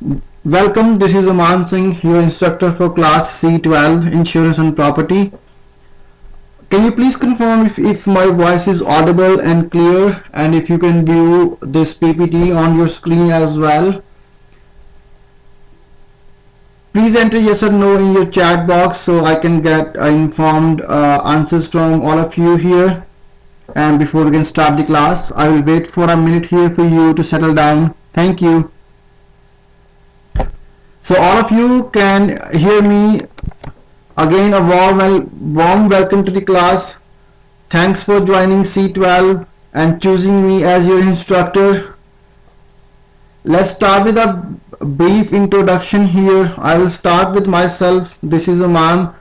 Welcome, this is Aman Singh, your instructor for class C12 Insurance and Property. Can you please confirm if my voice is audible and clear, and if you can view this PPT on your screen as well? Please enter yes or no in your chat box so I can get informed answers from all of you here. And before we can start the class, I will wait for a minute here for you to settle down. Thank you. So all of you can hear me. Again, a warm welcome to the class. Thanks for joining C12 and choosing me as your instructor. Let's start with a brief introduction here. I will start with myself. This is Aman.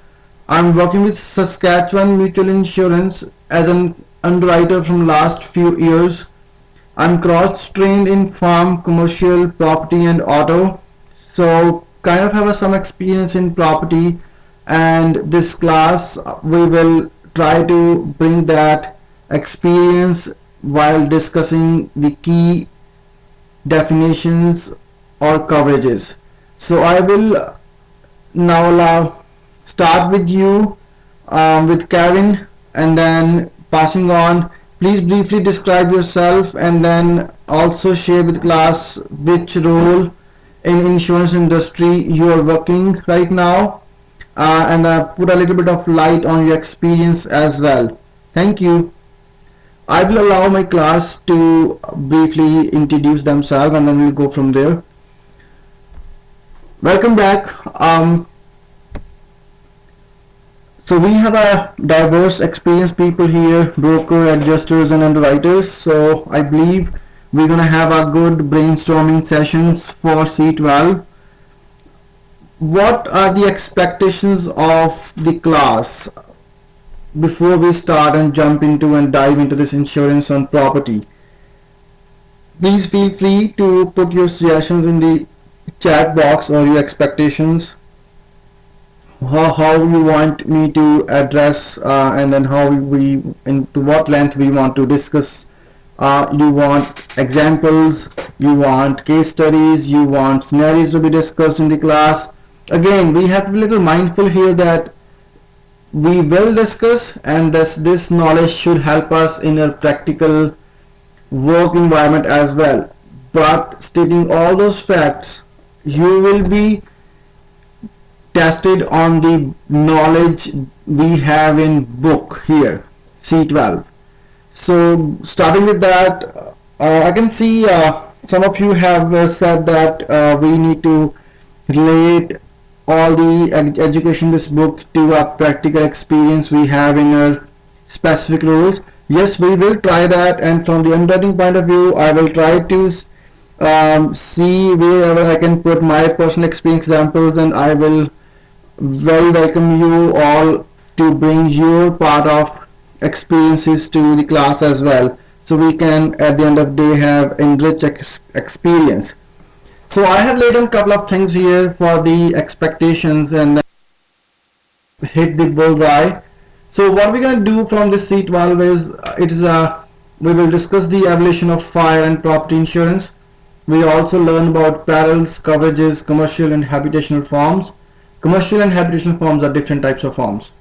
I'm working with Saskatchewan Mutual Insurance as an underwriter from last few years. I'm cross-trained in farm, commercial, property and auto. So kind of have some experience in property, and this class we will try to bring that experience while discussing the key definitions or coverages. So I will now start with you with Kevin, and then passing on. Please briefly describe yourself and then also share with class which role in insurance industry you are working right now, and put a little bit of light on your experience as well. Thank you. I will allow my class to briefly introduce themselves and then we'll go from there. Welcome back. So we have a diverse experienced people here, broker, adjusters and underwriters. So I believe we're going to have a good brainstorming sessions for C12. What are the expectations of the class before we start and jump into and dive into this insurance on property? Please feel free to put your suggestions in the chat box or your expectations, how you want me to address and then how we into what length we want to discuss. You want examples, you want case studies, you want scenarios to be discussed in the class. Again, we have to be a little mindful here that we will discuss, and this knowledge should help us in a practical work environment as well. But stating all those facts, you will be tested on the knowledge we have in book here, C12. So starting with that, I can see some of you have said that we need to relate all the education in this book to a practical experience we have in our specific roles. Yes, we will try that, and from the underwriting point of view, I will try to see wherever I can put my personal experience examples, and I will very welcome you all to bring your part of experiences to the class as well, so we can at the end of the day have enriched experience. So I have laid on a couple of things here for the expectations and then hit the bullseye. So what we're going to do from this C12 is we will discuss the evolution of fire and property insurance. We also learn about perils, coverages, commercial and habitational forms. Commercial and habitational forms are different types of forms.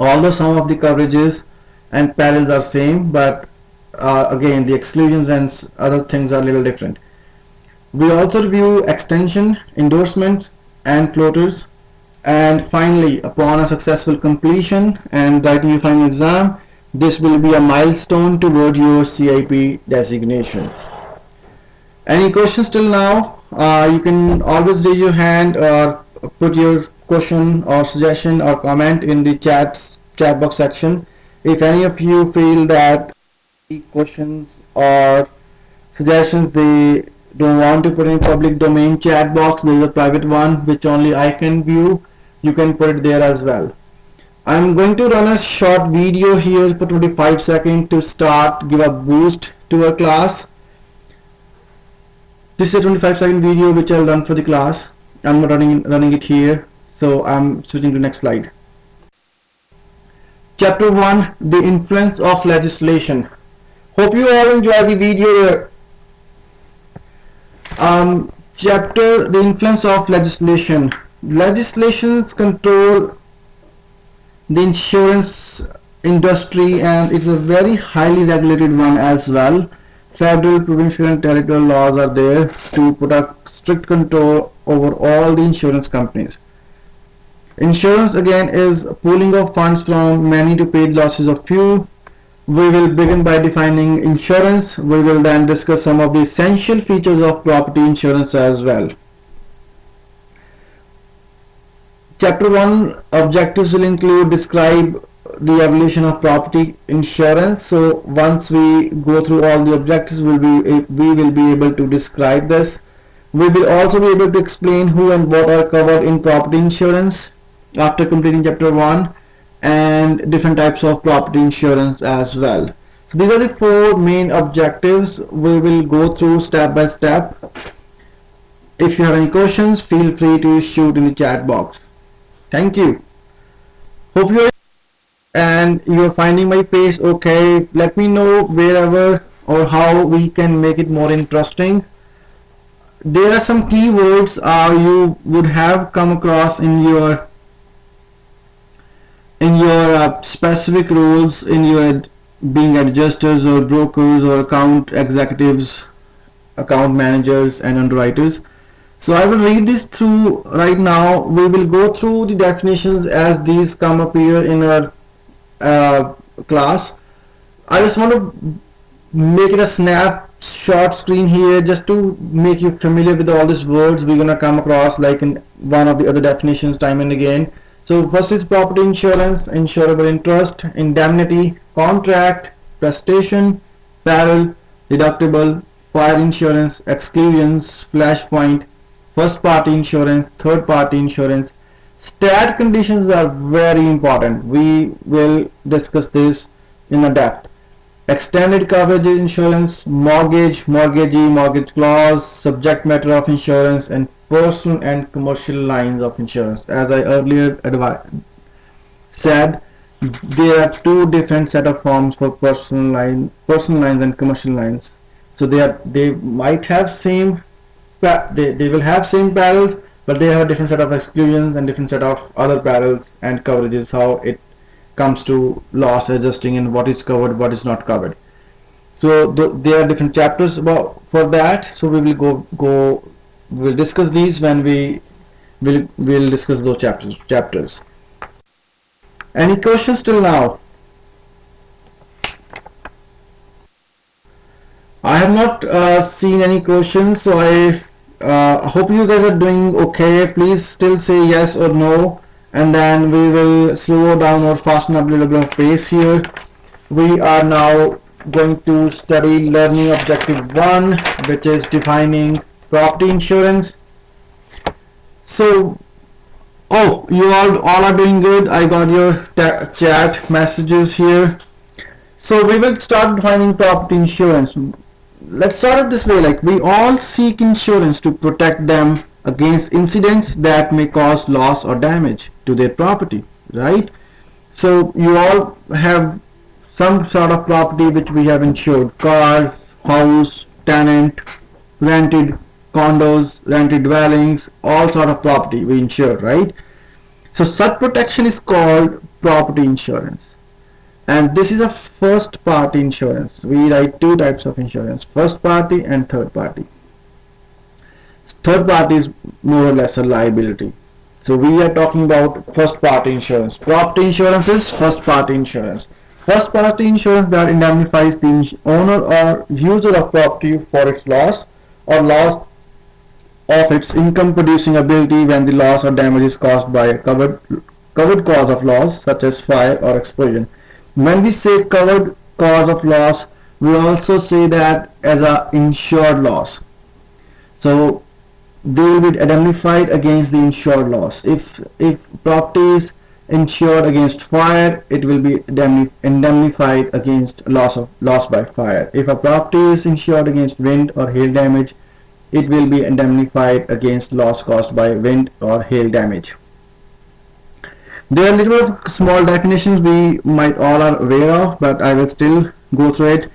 Although some of the coverages and perils are same, but again the exclusions and other things are a little different. We also review extension, endorsement and floaters, and finally upon a successful completion and writing your final exam, this will be a milestone toward your CIP designation. Any questions till now? You can always raise your hand or put your question or suggestion or comment in the chat box section. If any of you feel that the questions or suggestions they don't want to put in public domain chat box, there is a private one which only I can view, you can put it there as well. I'm going to run a short video here for 25 seconds to start, give a boost to our class. This is a 25-second video which I'll run for the class. I'm not running it here, so I'm switching to next slide. Chapter 1, the influence of legislation. Hope you all enjoy the video. Chapter: the influence of legislation. Legislations control the insurance industry, and it's a very highly regulated one as well. Federal, provincial and territorial laws are there to put a strict control over all the insurance companies. Insurance again is pooling of funds from many to pay losses of few. We will begin by defining insurance. We will then discuss some of the essential features of property insurance as well. Chapter 1 objectives will include describe the evolution of property insurance. So once we go through all the objectives, we will be able to describe this. We will also be able to explain who and what are covered in property insurance after completing chapter 1, and different types of property insurance as well. So these are the four main objectives. We will go through step by step. If you have any questions, feel free to shoot in the chat box. Thank you. Hope you're finding my pace okay. Let me know wherever or how we can make it more interesting. There are some keywords you would have come across in your specific roles in your being adjusters or brokers or account executives, account managers and underwriters. So I will read this through right now. We will go through the definitions as these come up here in our class. I just want to make it a snapshot screen here just to make you familiar with all these words we're gonna come across like in one of the other definitions time and again. So first is property insurance: insurable interest, indemnity, contract, prestation, peril, deductible, fire insurance, exclusions, flashpoint, first party insurance, third party insurance. Stat conditions are very important. We will discuss this in a depth. Extended coverage insurance, mortgage, mortgagee, mortgage clause, subject matter of insurance, and personal and commercial lines of insurance. As I earlier said, there are two different set of forms for personal lines and commercial lines. So they might have same, they will have same perils, but they have a different set of exclusions and different set of other perils and coverages, how it comes to loss adjusting and what is covered, what is not covered. So there are different chapters for that. So we will we'll discuss these when we'll discuss those chapters. Any questions till now? I have not seen any questions, so I hope you guys are doing okay. Please still say yes or no, and then we will slow down or fasten up a little bit of pace here. We are now going to study learning objective 1, which is defining property insurance. So you all are doing good. I got your chat messages here. So we will start defining property insurance. Let's start it this way, like we all seek insurance to protect them against incidents that may cause loss or damage to their property, right? So you all have some sort of property which we have insured: cars, house, tenant, rented condos, rented dwellings, all sort of property we insure, right? So such protection is called property insurance. And this is a first party insurance. We write two types of insurance: first party and third party. Third party is more or less a liability. So we are talking about first party insurance. Property insurance is first party insurance. First party insurance that indemnifies the owner or user of property for its loss or loss of its income producing ability when the loss or damage is caused by a covered cause of loss, such as fire or explosion. When we say covered cause of loss, we also say that as a insured loss. So they will be indemnified against the insured loss. If property is insured against fire, it will be indemnified against loss by fire. If a property is insured against wind or hail damage, it will be indemnified against loss caused by wind or hail damage. There are little of small definitions we might all are aware of, but I will still go through it.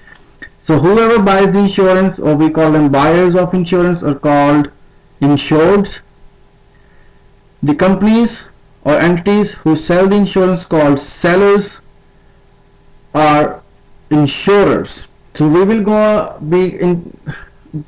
So whoever buys the insurance, or we call them buyers of insurance, are called Insureds, the companies or entities who sell the insurance called sellers are insurers. So we will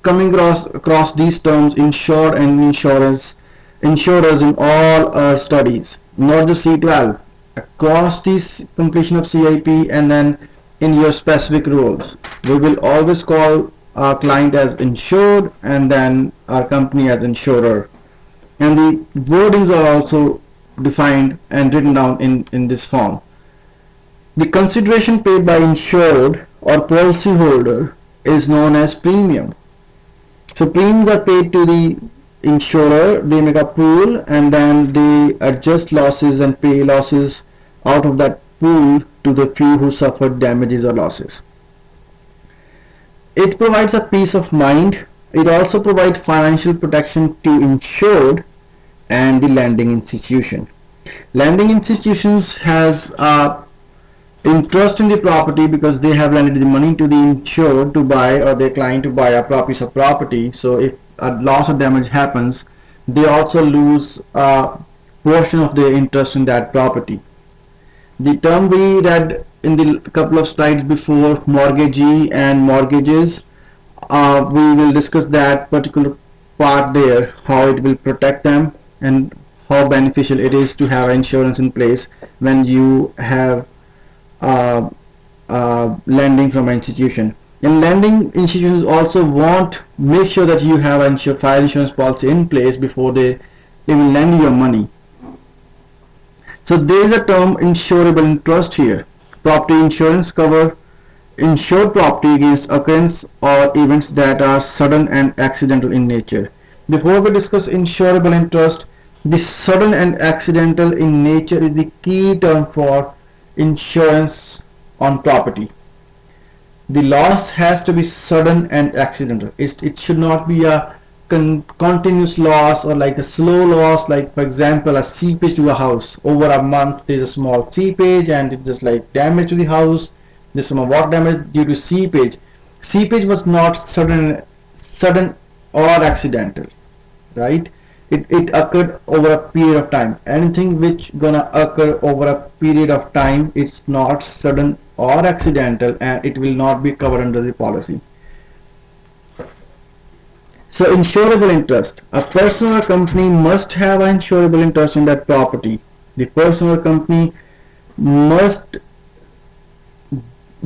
coming across these terms insured and insurers in all our studies, not just C12, across this completion of CIP and then in your specific roles. We will always call our client as insured and then our company as insurer. And the wordings are also defined and written down in this form. The consideration paid by insured or policyholder is known as premium. So premiums are paid to the insurer, they make a pool and then they adjust losses and pay losses out of that pool to the few who suffered damages or losses. It provides a peace of mind. It also provides financial protection to insured and the lending institution. Lending institutions has a interest in the property because they have lended the money to the insured to buy or their client to buy a piece of property. So if a loss or damage happens, they also lose a portion of their interest in that property. The term we read in the couple of slides before, mortgagee and mortgages, we will discuss that particular part there, how it will protect them and how beneficial it is to have insurance in place when you have lending from an institution. And lending institutions also make sure that you have a fire insurance policy in place before they will lend you your money. So there is a term insurable interest here. Property insurance cover insured property against occurrence or events that are sudden and accidental in nature. Before we discuss insurable interest, the sudden and accidental in nature is the key term for insurance on property. The loss has to be sudden and accidental. It should not be a continuous loss or like a slow loss, like for example a seepage to a house. Over a month there is a small seepage and it just like damage to the house. There's some water damage due to seepage. Seepage was not sudden or accidental, right? It occurred over a period of time. Anything which gonna occur over a period of time, it's not sudden or accidental and it will not be covered under the policy. So insurable interest. A person or company must have an insurable interest in that property. The person or company must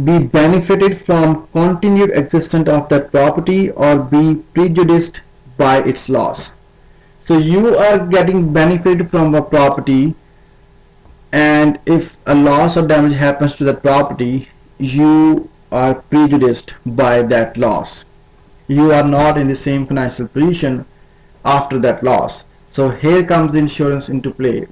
be benefited from continued existence of that property or be prejudiced by its loss. So you are getting benefit from a property, and if a loss or damage happens to that property, you are prejudiced by that loss. You are not in the same financial position after that loss. So here comes the insurance into play.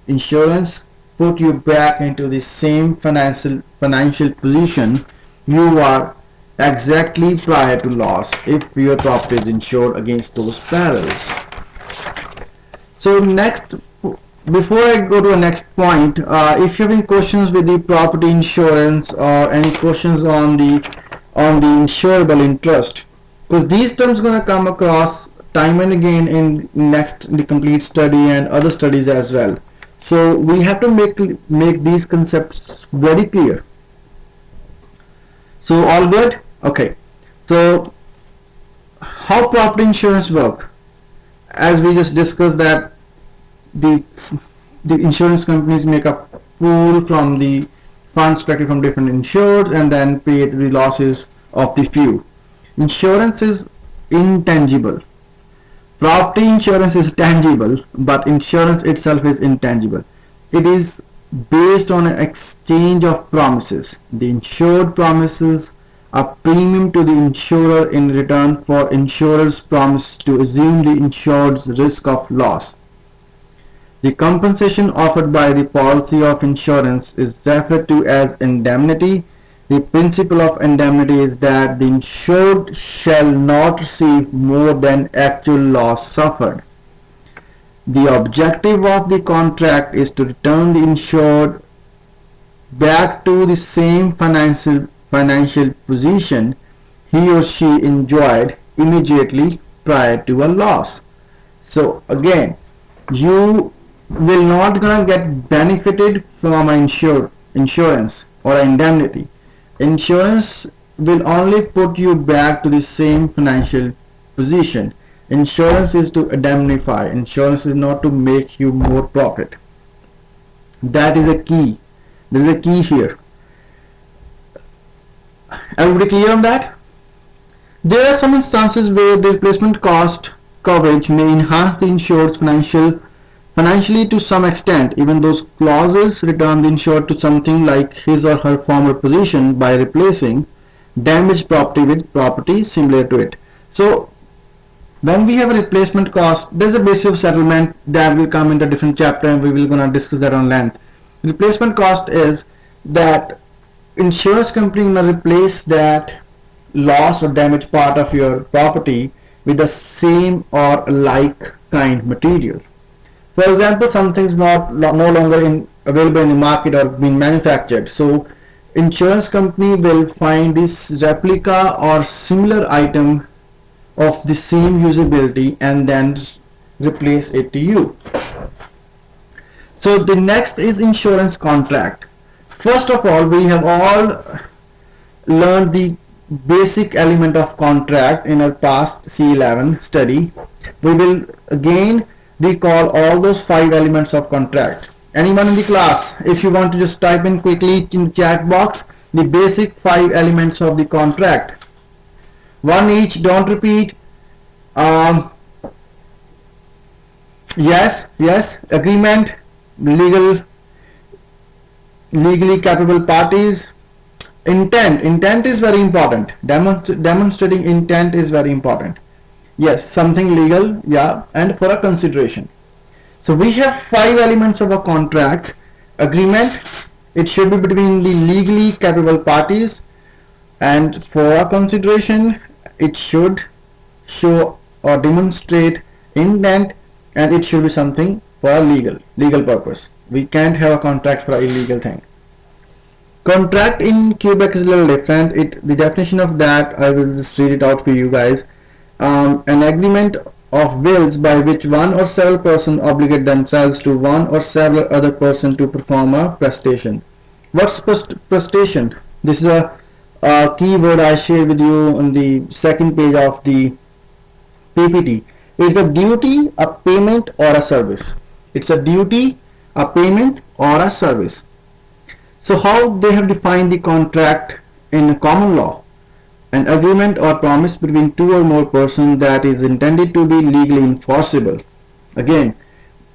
Insurance put you back into the same financial position you are exactly prior to loss if your property is insured against those perils. So next, before I go to the next point, if you have any questions with the property insurance or any questions on the insurable interest, because these terms gonna come across time and again in the complete study and other studies as well. So we have to make these concepts very clear. So all good? Okay. So how property insurance work? As we just discussed that the insurance companies make a pool from the funds collected from different insured and then pay the losses of the few. Insurance is intangible. Property insurance is tangible, but insurance itself is intangible. It is based on an exchange of promises. The insured promises a premium to the insurer in return for insurer's promise to assume the insured's risk of loss. The compensation offered by the policy of insurance is referred to as indemnity. The principle of indemnity is that the insured shall not receive more than actual loss suffered. The objective of the contract is to return the insured back to the same financial position he or she enjoyed immediately prior to a loss. So again, you will not gonna get benefited from insurance or indemnity. Insurance will only put you back to the same financial position. Insurance is to indemnify. Insurance is not to make you more profit. That is a key. There is a key here. Everybody clear on that? There are some instances where the replacement cost coverage may enhance the insured's financially to some extent. Even those clauses return the insured to something like his or her former position by replacing damaged property with property similar to it. So when we have a replacement cost, there's a basis of settlement that will come into a different chapter, and we will gonna discuss that on length. Replacement cost is that insurance company gonna replace that loss or damaged part of your property with the same or like kind material. For example, something is no longer available in the market or being manufactured. So insurance company will find this replica or similar item of the same usability and then replace it to you. So the next is insurance contract. First of all, we have all learned the basic element of contract in our past C11 study. We will again recall all those 5 elements of contract. Anyone in the class, if you want to just type in quickly in the chat box the basic 5 elements of the contract. One each, don't repeat. Yes, agreement, legally capable parties. Intent is very important. Demonstrating intent is very important. Yes, something legal, yeah, and for a consideration. So we have 5 elements of a contract. Agreement, it should be between the legally capable parties, and for a consideration it should show or demonstrate intent, and it should be something for a legal purpose. We can't have a contract for an illegal thing. Contract in Quebec is a little different. The definition of that, I will just read it out for you guys. An agreement of wills by which one or several persons obligate themselves to one or several other persons to perform a prestation. What's prestation? This is a key word I shared with you on the second page of the PPT. It's a duty, a payment, or a service. It's a duty, a payment, or a service. So how they have defined the contract in common law? An agreement or promise between 2 or more persons that is intended to be legally enforceable. Again,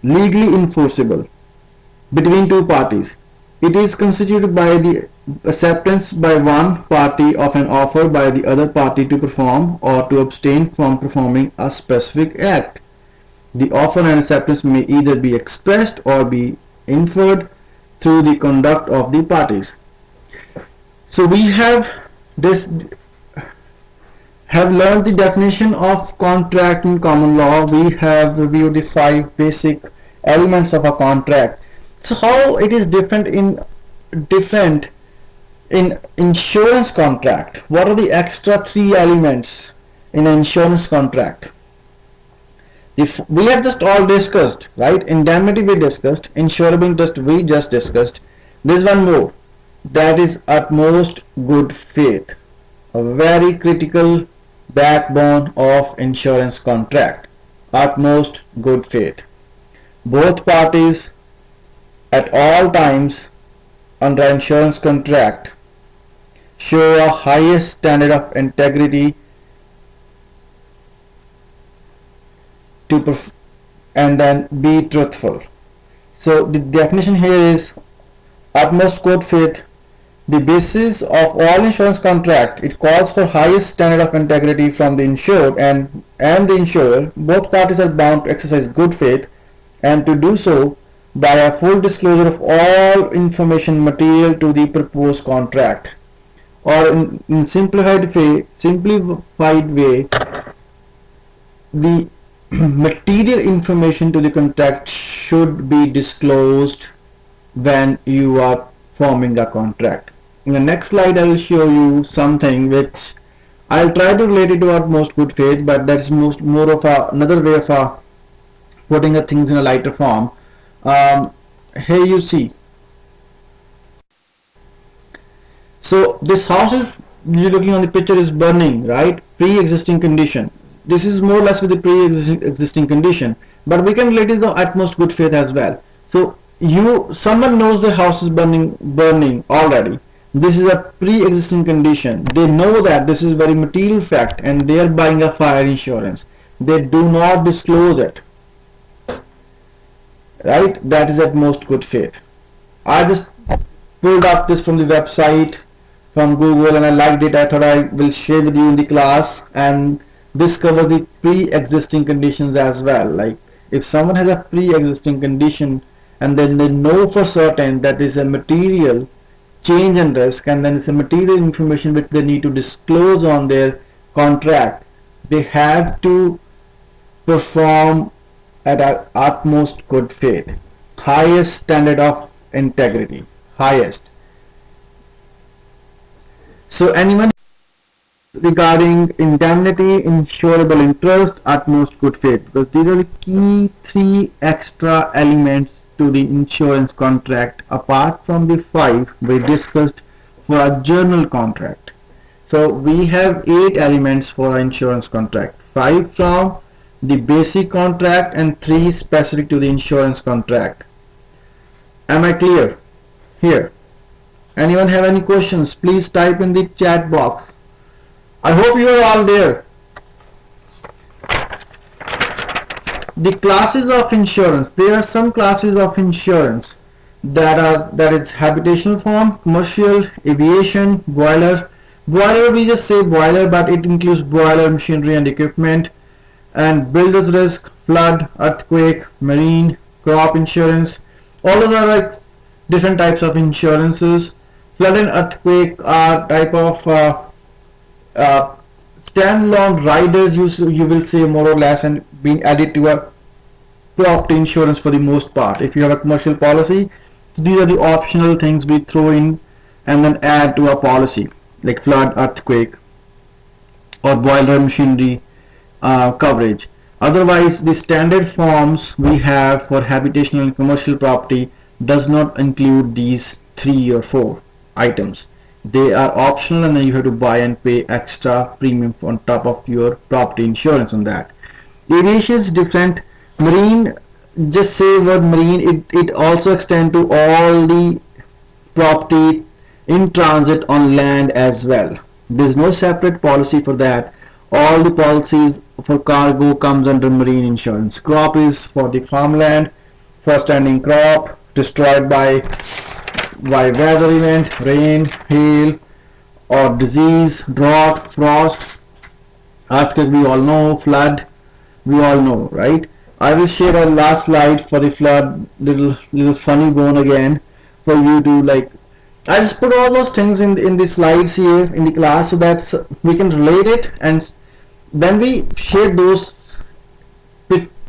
legally enforceable between 2 parties. It is constituted by the acceptance by one party of an offer by the other party to perform or to abstain from performing a specific act. The offer and acceptance may either be expressed or be inferred through the conduct of the parties. So we have learned the definition of contract in common law. We have reviewed the 5 basic elements of a contract. So how it is different in insurance contract? What are the extra 3 elements in an insurance contract? We have just all discussed, right? Indemnity we discussed, insurable we just discussed. There's one more, that is utmost good faith, a very critical backbone of insurance contract. Utmost good faith. Both parties at all times under insurance contract show a highest standard of integrity and then be truthful. So the definition here is utmost good faith. The basis of all insurance contract, it calls for highest standard of integrity from the insured and the insurer. Both parties are bound to exercise good faith and to do so by a full disclosure of all information material to the proposed contract. Or in simplified way, the material information to the contract should be disclosed when you are forming a contract. In the next slide I will show you something which I'll try to relate it to utmost good faith, but that is more of another way of putting the things in a lighter form. Here you see, so this house is, you're looking on the picture, is burning, right? Pre-existing condition. This is more or less with the pre-existing condition, but we can relate it to the utmost good faith as well. So someone knows the house is burning already. This is a pre-existing condition. They know that this is very material fact, and they are buying a fire insurance. They do not disclose it, right? That is at most good faith. I just pulled up this from the website from Google, and I liked it. I thought I will share with you in the class, and this covers the pre-existing conditions as well. Like if someone has a pre-existing condition and then they know for certain that is a material change and risk, and then it's a material information which they need to disclose on their contract, they have to perform at our utmost good faith, highest standard of integrity, highest. So anyone regarding indemnity, insurable interest, utmost good faith, because these are the key 3 extra elements to the insurance contract apart from the 5 we discussed for a journal contract. So we have 8 elements for our insurance contract, 5 from the basic contract and 3 specific to the insurance contract. Am I clear here? Anyone have any questions? Please type in the chat box. I hope you are all there. The classes of insurance. There are some classes of insurance that is habitational form, commercial, aviation, boiler. Boiler, we just say boiler, but it includes boiler, machinery and equipment, and builder's risk, flood, earthquake, marine, crop insurance. All of them are like different types of insurances. Flood and earthquake are type of standalone riders, you will say more or less, and being added to a property insurance for the most part. If you have a commercial policy, these are the optional things we throw in and then add to a policy, like flood, earthquake, or boiler, machinery coverage. Otherwise, the standard forms we have for habitational and commercial property does not include these 3 or 4 items. They are optional, and then you have to buy and pay extra premium on top of your property insurance on that. Aviation is different. Marine, just say word marine, it also extends to all the property in transit on land as well. There's no separate policy for that. All the policies for cargo comes under marine insurance. Crop is for the farmland, for standing crop destroyed by weather event, rain, hail, or disease, drought, frost. Earthquake we all know, flood we all know, right? I will share a last slide for the flood, little funny bone again for you to like. I just put all those things in the slides here in the class so that we can relate it, and when we share those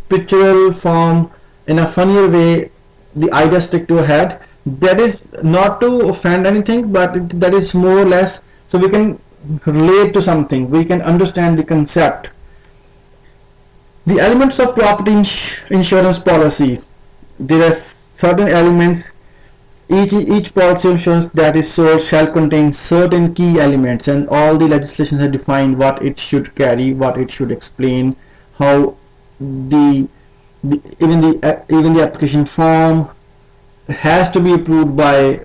pictorial form in a funnier way, the idea stick to your head. That is not to offend anything, but that is more or less so we can relate to something, we can understand the concept. The elements of property insurance policy. There are certain elements. Each policy insurance that is sold shall contain certain key elements, and all the legislation has defined what it should carry, what it should explain, how even the application form has to be approved by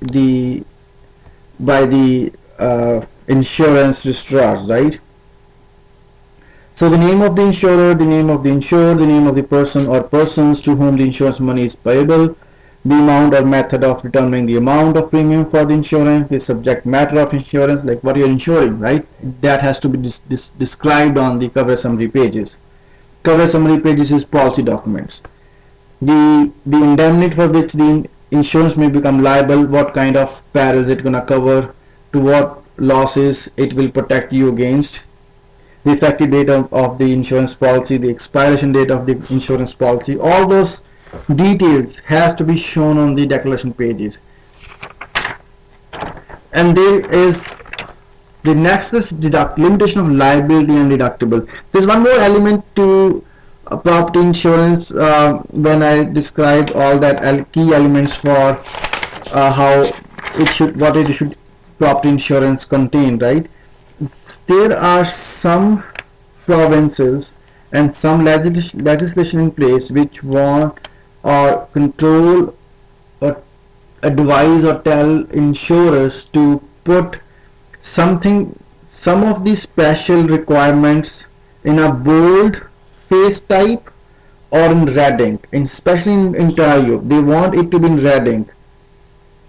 the insurance registrars, right? So the name of the insurer, the name of the insured, the name of the person or persons to whom the insurance money is payable, the amount or method of determining the amount of premium for the insurance, the subject matter of insurance, like what you're insuring, right? That has to be described on the cover summary pages. Cover summary pages is policy documents. The indemnity for which the insurance may become liable, what kind of perils it gonna cover, to what losses it will protect you against, the effective date of the insurance policy, the expiration date of the insurance policy, all those details has to be shown on the declaration pages. And there is the next is limitation of liability and deductible. There's one more element to property insurance, when I described all that key elements for how it should, what it should property insurance contain, right? There are some provinces and some legislation in place which want or control or advise or tell insurers to put something, some of these special requirements in a bold face type or in red ink, especially in Ontario. They want it to be in red ink.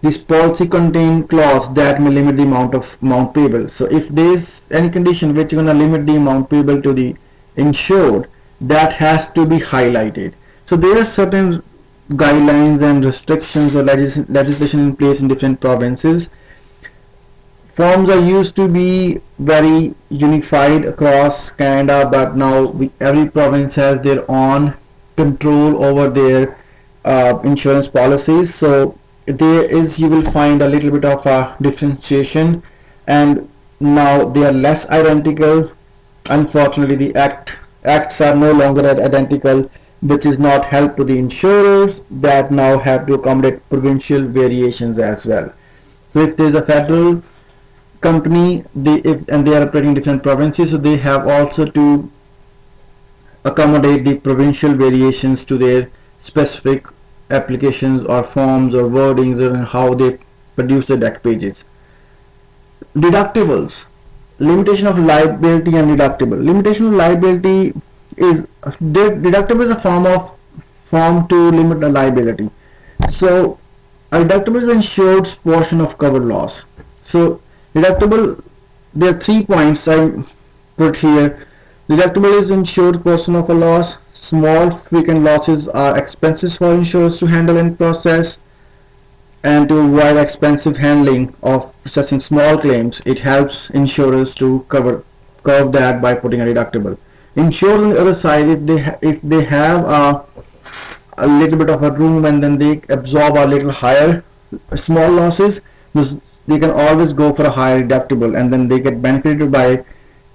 This policy contain clause that may limit the amount payable. So if there is any condition which is going to limit the amount payable to the insured, that has to be highlighted. So there are certain guidelines and restrictions or legislation in place in different provinces. Forms are used to be very unified across Canada, but now every province has their own control over their insurance policies. So there is, you will find a little bit of a differentiation, and now they are less identical. Unfortunately, the acts are no longer identical, which is not help to the insurers that now have to accommodate provincial variations as well. So if there is a federal company, and they are operating different provinces, so they have also to accommodate the provincial variations to their specific applications or forms or wordings and how they produce the deck pages. Deductibles, limitation of liability and deductible. Limitation of liability is, deductible is a form to limit the liability. So a deductible is the insured portion of covered loss. So deductible, there are 3 points I put here. Deductible is insured portion of a loss. Small frequent losses are expenses for insurers to handle and process, and to avoid expensive handling of processing small claims, it helps insurers to cover that by putting a deductible. Insurers on the other side, if they have a little bit of a room and then they absorb a little higher small losses, they can always go for a higher deductible, and then they get benefited by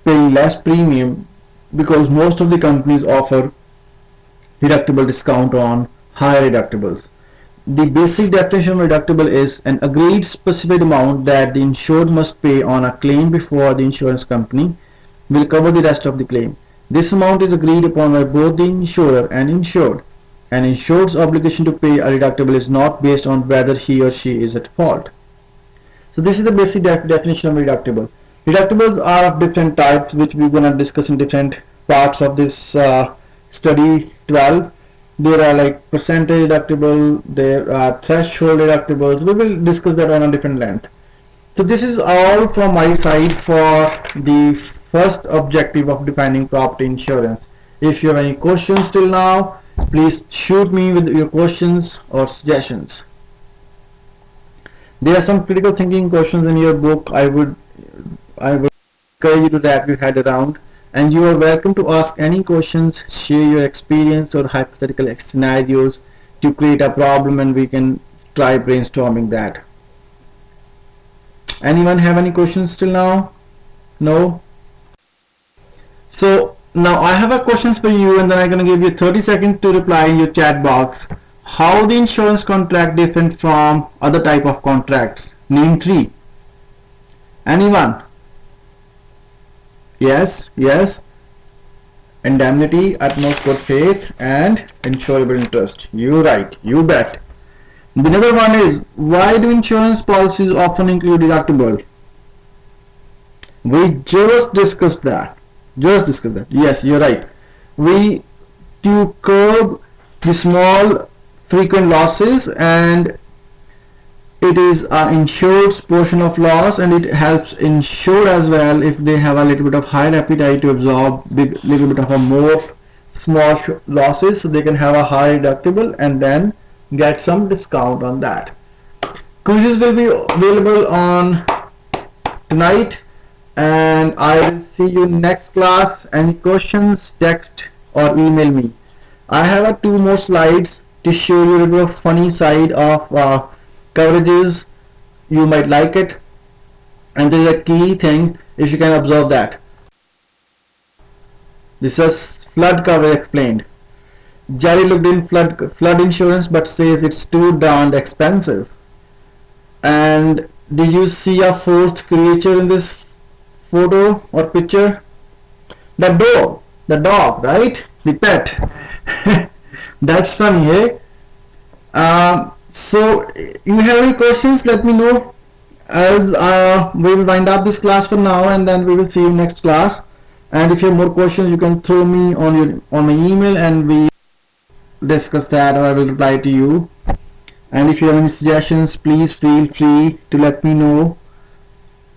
paying less premium, because most of the companies offer deductible discount on higher deductibles. The basic definition of deductible is an agreed specified amount that the insured must pay on a claim before the insurance company will cover the rest of the claim. This amount is agreed upon by both the insurer and insured. An insured's obligation to pay a deductible is not based on whether he or she is at fault. So this is the basic definition of deductible. Deductibles are of different types, which we're going to discuss in different parts of this study 12. There are like percentage deductible, there are threshold deductibles. We will discuss that on a different length. So this is all from my side for the first objective of defining property insurance. If you have any questions till now, please shoot me with your questions or suggestions. There are some critical thinking questions in your book. I would encourage you to wrap your head around, and you are welcome to ask any questions, share your experience or hypothetical scenarios to create a problem, and we can try brainstorming that. Anyone have any questions till now? No? So now I have a questions for you, and then I'm going to give you 30 seconds to reply in your chat box. How the insurance contract different from other type of contracts? Name 3. Anyone? Yes, yes. Indemnity, utmost good faith, and insurable interest. You right, you bet. The other one is, why do insurance policies often include deductible? We just discussed that. Yes, you're right. We to curb the small frequent losses, and it is an insured portion of loss, and it helps insured as well if they have a little bit of higher appetite to absorb little bit of a more small losses, so they can have a high deductible and then get some discount on that. Quizzes will be available on tonight, and I will see you next class. Any questions, text or email me. I have 2 more slides to show you the funny side of coverages. You might like it, and there is a key thing if you can observe that. This is flood coverage explained. Jerry looked in flood insurance but says it's too darned expensive. And did you see a fourth creature in this photo or picture? The dog, right? The pet. That's funny, eh? So, you have any questions? Let me know. As we will wind up this class for now, and then we will see you next class. And if you have more questions, you can throw me on my email, and we discuss that, or I will reply to you. And if you have any suggestions, please feel free to let me know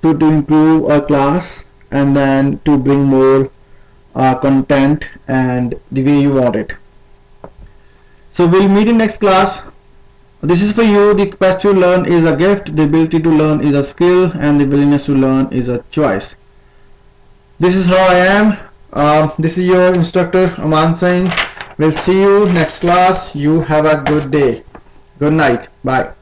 to improve our class and then to bring more content and the way you want it. So we'll meet in next class. This is for you. The capacity to learn is a gift, the ability to learn is a skill, and the willingness to learn is a choice. This is how I am. This is your instructor Aman Singh. We'll see you next class. You have a good day. Good night. Bye.